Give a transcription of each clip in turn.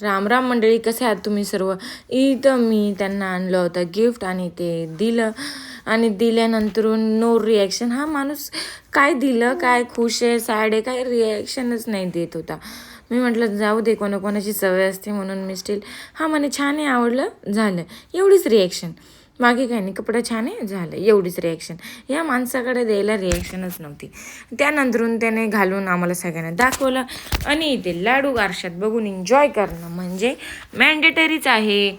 राम राम मंडळी, कसे आहात तुम्ही सर्व. इथं मी त्यांना आणलं होतं गिफ्ट आणि ते दिलं आणि दिल्यानंतरून नो रिॲक्शन. हा माणूस काय दिलं, काय खुश आहे, सॅड आहे, काय रिॲक्शनच नाही देत होता. मी म्हटलं जाऊ दे, कोणाकोणाची सवय असते म्हणून मी स्टील हा म्हणे छान आहे, आवडलं, झालं, एवढीच रिॲक्शन. मागे काही नाही, कपडा छान आहे, झालं, एवढीच रिॲक्शन. या माणसाकडे द्यायला रिॲक्शनच नव्हती. त्यानंतरून त्याने घालून आम्हाला सगळ्यांना दाखवलं आणि इथे लाडू आरशात बघून एन्जॉय करणं म्हणजे मॅन्डेटरीच आहे.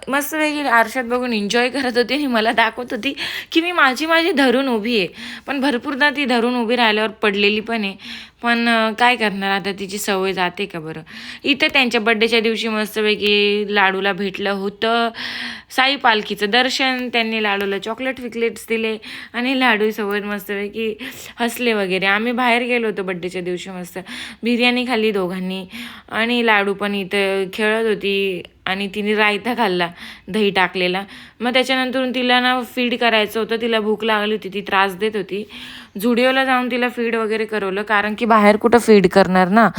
मस्त वेगळी आरशात बघून एन्जॉय करत होती आणि मला दाखवत होती की मी माझी धरून उभी आहे. पण भरपूरदा ती धरून उभी राहिल्यावर पडलेली पण आहे. पण काय करणार आता, तिची सवय जाते का बरं. इथं त्यांच्या बड्डेच्या दिवशी मस्तपैकी लाडूला भेटलं होतं साई पालखीचं दर्शन. त्यांनी लाडूला चॉकलेट विकलेट्स दिले आणि लाडूसोबत मस्तपैकी हसले वगैरे. आम्ही बाहेर गेलो होतो बड्डेच्या दिवशी, मस्त बिर्याणी खाल्ली दोघांनी आणि लाडू पण इथं खेळत होती आणि तिने रायता खाल्ला दही टाकलेला. मग त्याच्यानंतर तिला ना फीड करायचं होतं, तिला भूक लागली होती, ती त्रास देत होती. झुडिओला जाऊन तिला फीड वगैरे करवलं, कारण की बाहेर कुठं फीड करणार ना.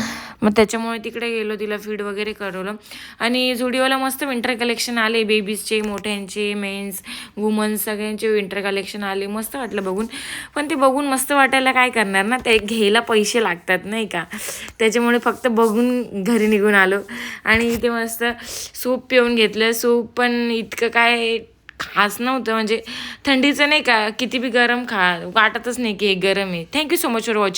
मग त्याच्यामुळे तिकडे गेलो, तिला फीड वगैरे करवलं. आणि झुडिओला मस्त विंटर कलेक्शन आले, बेबीजचे, मोठ्यांचे, मेन्स, वुमन्स सगळ्यांचे विंटर कलेक्शन आले. मस्त वाटलं बघून. पण ते बघून मस्त वाटायला काय करणार ना, ते घ्यायला पैसे लागतात नाही का. त्याच्यामुळे फक्त बघून घरी निघून आलो. आणि इथे मस्त सूप पिऊन घेतलं. सूप पण इतकं काय खास नव्हतं, म्हणजे थंडीचं नाही का, किती बी गरम वाटतच नाही की हे गरम आहे. Thank you so much for watching.